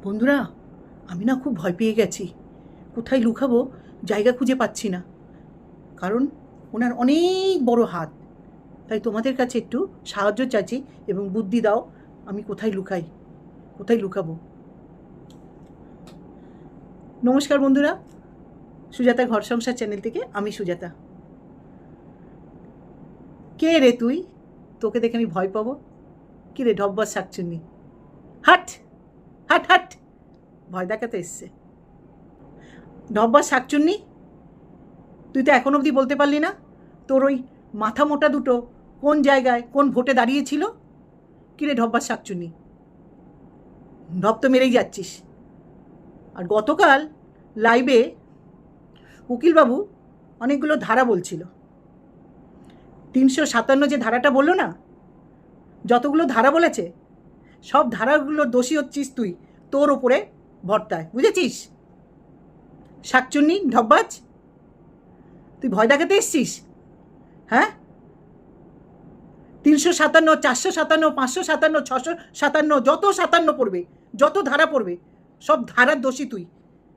বন্ধুরা, আমি না খুব ভয় পেয়ে গেছি। কোথায় লুকাবো জায়গা খুঁজে পাচ্ছি না। কারণ ওনার অনেক বড় হাত। তাই তোমাদের কাছে একটু সাহায্য চাইছি এবং বুদ্ধি দাও, আমি কোথায় লুকাই, কোথায় লুকাবো। নমস্কার বন্ধুরা, সুজাতা ঘর সংসার চ্যানেল থেকে আমি সুজাতা। কে রে তুই? তোকে দেখে আমি ভয় পাবো? কি রে ঢব্বর শাকচুন্নি, হাট হাট হাট, ভয় দেখাতে এসছে। ঢব্বর শাকচুন্নি, তুই তো এখন অবধি বলতে পারলি না তোর ওই মাথা মোটা দুটো কোন জায়গায় কোন ভোটে দাঁড়িয়েছিল? কিরে ঢব্বার শাকচুন্নি, ঢপ তো মেরেই যাচ্ছিস। আর গতকাল লাইভে উকিলবাবু অনেকগুলো ধারা বলছিল। 357 যে ধারাটা বললো না, যতগুলো ধারা বলেছে সব ধারাগুলোর দোষী হচ্ছিস তুই, তোর ওপরে ভর্তায়, বুঝেছিস? শাকচুন্নি ঢব্বাজ, তুই ভয় দেখাতে এসছিস? হ্যাঁ, 357, 457, 557, 657, যত 57 পড়বে, যত ধারা পড়বে, সব ধারার দোষী তুই,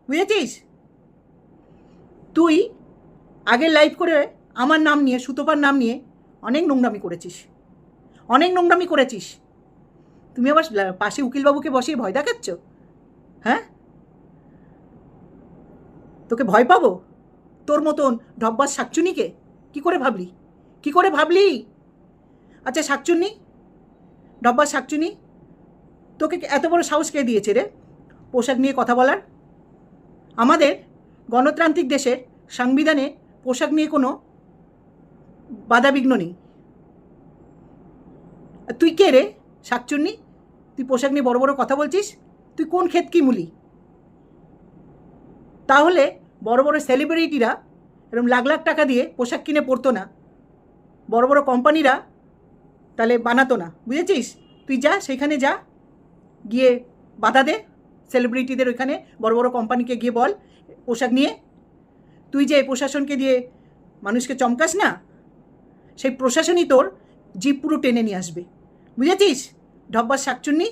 বুঝেছিস? তুই আগের লাইভ করে আমার নাম নিয়ে, সুতোপার নাম নিয়ে অনেক নোংরামি করেছিস, অনেক নোংরামি করেছিস। তুমি আবার পাশে উকিলবাবুকে বসিয়ে ভয় দেখাচ্ছ? হ্যাঁ, তোকে ভয় পাবো? তোর মতন ঢব্বার শাকচুনিকে কি করে ভাবলি, কি করে ভাবলি? আচ্ছা শাকচুন্নি, ডব্বার শাকচুনি, তোকে এত বড় সাহস কে দিয়েছে রে পোশাক নিয়ে কথা বলার? আমাদের গণতান্ত্রিক দেশের সংবিধানে পোশাক নিয়ে কোনো বাধাবিঘ্ন নেই। তুই কে রে শাকচুন্নি? তুই পোশাক নিয়ে বড় বড় কথা বলছিস? তুই কোন ক্ষেত কি মুলি? তাহলে বড় বড় সেলিব্রিটিরা এরকম লাখ লাখ টাকা দিয়ে পোশাক কিনে পরতো না, বড় বড় কোম্পানিরা তাহলে বানাতো না, বুঝেছিস? তুই যা, সেখানে যা, গিয়ে বাধা দে সেলিব্রিটিদের, ওইখানে বড় বড় কোম্পানিকে গিয়ে বল পোশাক নিয়ে। তুই যে প্রশাসনকে দিয়ে মানুষকে চমকাস না, সেই প্রশাসনই তোর জিপ পুরো টেনে নিয়ে আসবে, বুঝেছিস? ঢব্বার শাকচুন্নি,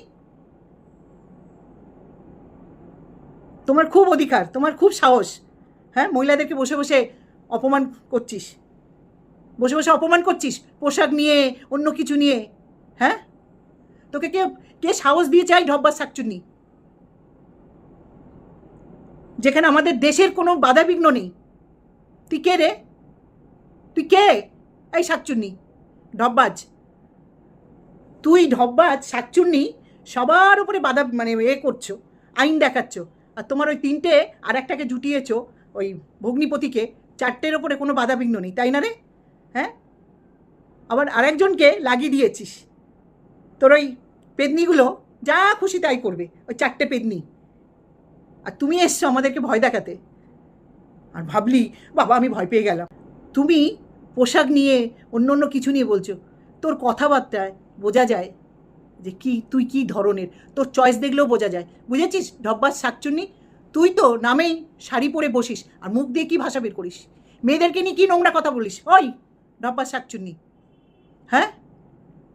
তোমার খুব অধিকার, তোমার খুব সাহস। হ্যাঁ, মহিলাদেরকে বসে বসে অপমান করছিস, বসে বসে অপমান করছিস পোশাক নিয়ে, অন্য কিছু নিয়ে। হ্যাঁ, তোকে কে কে সাহস দিয়ে চাই ঢব্বার শাকচুন্নি? যেখানে আমাদের দেশের কোনো বাধাবিঘ্ন নেই। তুই কে রে? তুই কে? এই শাকচুন্নি ঢব্বাজ, তুই ঢব্বাজ শাকচুন্নি, সবার উপরে বাধা মানে করছো, আইন দেখাচ্ছ। আর তোমার ওই 3টে আর একটাকে জুটিয়েছ, ওই ভগ্নিপতিকে, 4টের ওপরে কোনো বাধাবিঘ্ন নেই, তাই না রে? হ্যাঁ, আবার আরেকজনকে লাগিয়ে দিয়েছিস। তোর ওই পেদনিগুলো যা খুশি তাই করবে, ওই 4টে পেদনি। আর তুমি এসছো আমাদেরকে ভয় দেখাতে, আর ভাবলি বাবা আমি ভয় পেয়ে গেলাম। তুমি পোশাক নিয়ে অন্য অন্য কিছু নিয়ে বলছো, তোর কথাবার্তায় বোঝা যায় যে কি তুই কি ধরনের, তোর চয়েস দেখলেও বোঝা যায়, বুঝেছিস? ঢব্বার শাকচুন্নি, তুই তো নামেই শাড়ি পরে বসিস আর মুখ দিয়ে কি ভাষা বের করিস, মেয়েদেরকে নিয়ে কি নোংরা কথা বলিস। ওই ঢব্বার শাকচুন্নি, হ্যাঁ,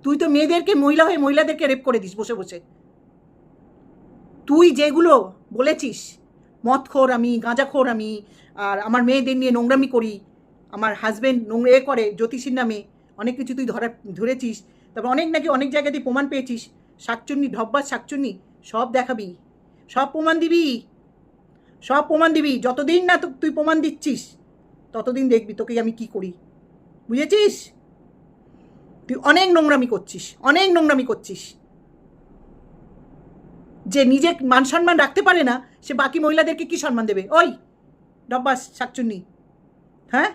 তুই তো মেয়েদেরকে, মহিলা হয়ে মহিলাদেরকে রেপ করে দিস বসে বসে। তুই যেগুলো বলেছিস, মদখোর আমি, গাঁজাখোর আমি, আর আমার মেয়েদের নিয়ে নোংরামি করি, আমার হাজব্যান্ড নোংরা করে জ্যোতিষীর নামে, অনেক কিছু তুই ধরেছিস। তারপর অনেক নাকি অনেক জায়গায় তুই প্রমাণ পেয়েছিস। শাকচুন্নি ঢব্বার শাকচুন্নি, সব দেখাবি, সব প্রমাণ দিবি, সব প্রমাণ দিবি। যতদিন না তুই প্রমাণ দিচ্ছিস ততদিন দেখবি তোকে আমি কি করি, বুঝেছিস? তুই অনেক নোংরামি করছিস, অনেক নোংরামি করছিস। যে নিজে মান সম্মান রাখতে পারে না, সে বাকি মহিলাদেরকে কি সম্মান দেবে? ওই ডব্বাস শাকচুন্নি, হ্যাঁ,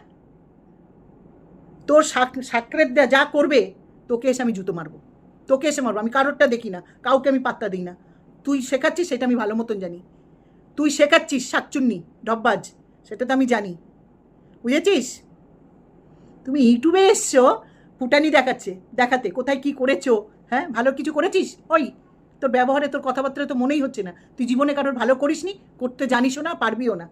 তোর সাকরেত যা করবে তোকে এসে আমি জুতো মারবো, তোকে এসে মারবো। আমি কারোরটা দেখি না, কাউকে আমি পাত্তা দিই না। তুই শেখাচ্ছিস সেটা আমি ভালো মতন জানি, তুই শেখাচ্ছিস শাকচুন্নি ডব্বাজ, সেটা তো আমি জানি, বুঝেছিস? তুমি ইউটিউবে এসছো ফুটানি দেখাতে, কোথায় কি করেছো? হ্যাঁ, ভালো কিছু করেছিস? ওই তোর ব্যবহারে, তোর কথাবার্তা তো মনেই হচ্ছে না তুই জীবনে কারোর ভালো করিসনি, করতে জানিসও না, পারবিও না।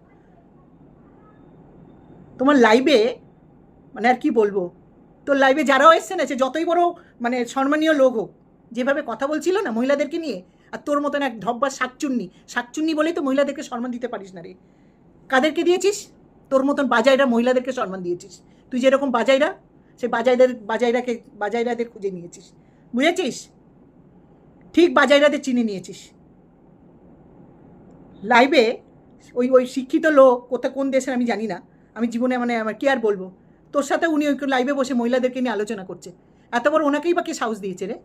তোমার লাইভে মানে আর কি বলবো, তোর লাইভে যারাও এসছে না, সে যতই বড় মানে সম্মানীয় লোক হোক, যেভাবে কথা বলছিল না মহিলাদেরকে নিয়ে, আর তোর মতন এক ধব্বা শাকচুন্নি বলেই তো মহিলাদেরকে সম্মান দিতে পারিস না রে। কাদেরকে দিয়েছিস? তোর মতন বাজাইরা মহিলাদেরকে সম্মান দিয়েছিস। তুই যেরকম বাজাইরা, সে বাজাইরাদের খুঁজে নিয়েছিস, বুঝেছিস? ঠিক বাজাইরাদের চিনে নিয়েছিস। লাইভে ওই শিক্ষিত লোক কোন দেশের আমি জানি না, আমি জীবনে মানে আমার কি আর বলবো, তোর সাথে উনি ওই লাইভে বসে মহিলাদেরকে নিয়ে আলোচনা করছে। এত বড় ওনাকেই বা কে সাহস দিয়েছে রে?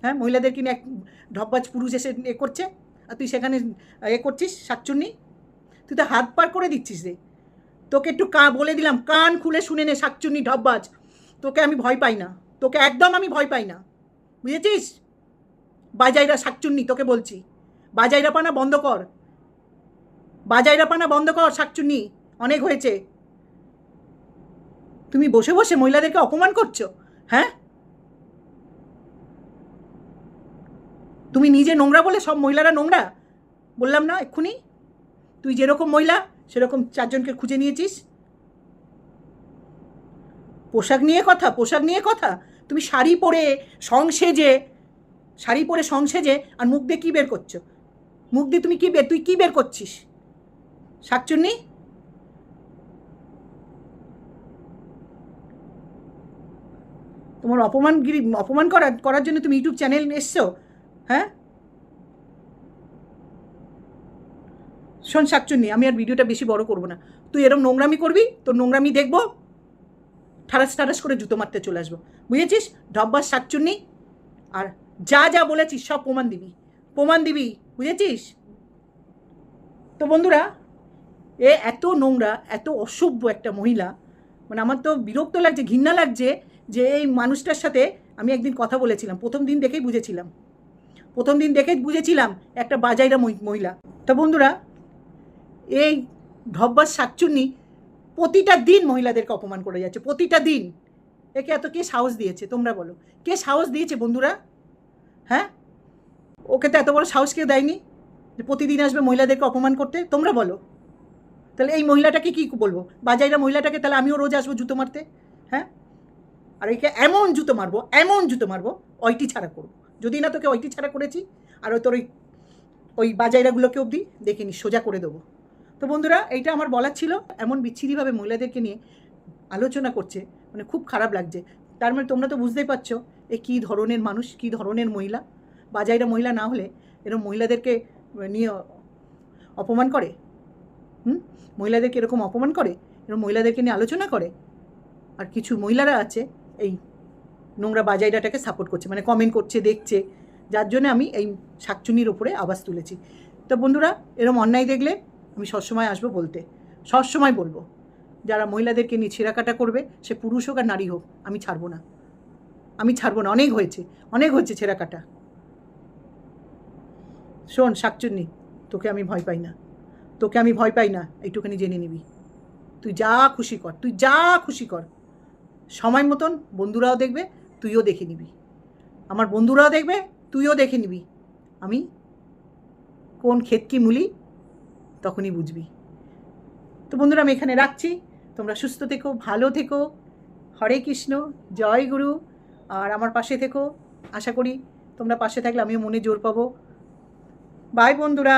হ্যাঁ, মহিলাদেরকে নিয়ে এক ঢপবাজ পুরুষ এসে করছে, আর তুই সেখানে করছিস শাকচুন্নি। তুই তো হাত পার করে দিচ্ছিস রে। তোকে একটু বলে দিলাম, কান খুলে শুনে নে শাকচুন্নি ঢপবাজ, তোকে আমি ভয় পাই না, তোকে একদম আমি ভয় পাই না, বুঝেছিস? বাজাইরা শাকচুন্নি, তোকে বলছি, বাজাইরা পানা বন্ধ কর, বাজাইরা পানা বন্ধ কর শাকচুন্নি, অনেক হয়েছে। তুমি বসে বসে মহিলাদেরকে অপমান করছো। হ্যাঁ, তুমি নিজে নোংরা বলে সব মহিলারা নোংরা বললাম না এক্ষুনি? তুই যেরকম মহিলা সেরকম 4 জনকে খুঁজে নিয়েছিস। পোশাক নিয়ে কথা। তুমি শাড়ি পরে সংসেজে আর মুখ দিয়ে কী বের করছো? মুখ দিয়ে তুই কি বের করছিস শাকচুন্নি? তোমার অপমান করার জন্য তুমি ইউটিউব চ্যানেল এসছো? হ্যাঁ, শোন শাকচুন্নি, আমি আর ভিডিওটা বেশি বড় করবো না। তুই এরকম নোংরামি করবি, তোর নোংরামি দেখবো, ঠারাস করে জুতো মারতে চলে আসবো, বুঝেছিস? ঢব্বাস শাকচুন্নি। আর যা বলেছিস সব প্রমাণ দিবি, বুঝেছিস? তো বন্ধুরা, এত নোংরা, এত অসভ্য একটা মহিলা, মানে আমার তো বিরক্ত লাগছে, ঘৃণা লাগছে যে এই মানুষটার সাথে আমি একদিন কথা বলেছিলাম। প্রথম দিন দেখেই বুঝেছিলাম একটা বাজাইরা মহিলা। তো বন্ধুরা, এই ঢব্বাস শাকচুন্নি প্রতিটা দিন মহিলাদেরকে অপমান করে যাচ্ছে, প্রতিটা দিন। একে এত কে সাহস দিয়েছে তোমরা বলো? কে সাহস দিয়েছে বন্ধুরা? হ্যাঁ, ওকে তো এত বড় সাহস কেউ দেয়নি যে প্রতিদিন আসবে মহিলাদেরকে অপমান করতে। তোমরা বলো, তাহলে এই মহিলাটাকে কী বলবো? বাজাইরা মহিলাটাকে তাহলে আমিও রোজ আসবো জুতো মারতে? হ্যাঁ, আর একে এমন জুতো মারবো ওইটি ছাড়া করবো। যদি না তোকে ওইটি ছাড়া করেছি, আর তোর ওই বাজাইরাগুলোকে অবধি দেখে নি সোজা করে দেবো। তো বন্ধুরা, এইটা আমার বলার ছিল। এমন বিচ্ছিরিভাবে মহিলাদেরকে নিয়ে আলোচনা করছে, মানে খুব খারাপ লাগছে। তার মানে তোমরা তো বুঝতেই পারছো এ কী ধরনের মানুষ, কী ধরনের মহিলা। বাজাইরা মহিলা না হলে এরকম মহিলাদেরকে নিয়ে অপমান করে? মহিলাদেরকে এরকম অপমান করে, এরকম মহিলাদেরকে নিয়ে আলোচনা করে। আর কিছু মহিলারা আছে এই নোংরা বাজাইরাটাকে সাপোর্ট করছে, মানে কমেন্ট করছে, দেখছে, যার জন্য আমি এই শাকচুন্নির ওপরে আওয়াজ তুলেছি। তো বন্ধুরা, এরকম অন্যায় দেখলে আমি সবসময় আসবো বলতে, সবসময় বলবো, যারা মহিলাদেরকে নিয়ে ছেঁড়াকাটা করবে, সে পুরুষ হোক আর নারী হোক, আমি ছাড়বো না। অনেক হয়েছে ছেঁড়াকাটা। শোন শাকচুন্নি, তোকে আমি ভয় পাই না, এইটুখানি জেনে নিবি। তুই যা খুশি কর, সময় মতন বন্ধুরাও দেখবে, তুইও দেখে নিবি, আমার বন্ধুরাও দেখবে, তুইও দেখে নিবি আমি কোন ক্ষেত কি মূলি, তখনই বুঝবি। তো বন্ধুরা, আমি এখানে রাখছি। তোমরা সুস্থ থেকো, ভালো থেকো, হরে কৃষ্ণ, জয় গুরু। আর আমার পাশে থেকো, আশা করি তোমরা পাশে থাকলে আমিও মনে জোর পাবো। বাই বন্ধুরা।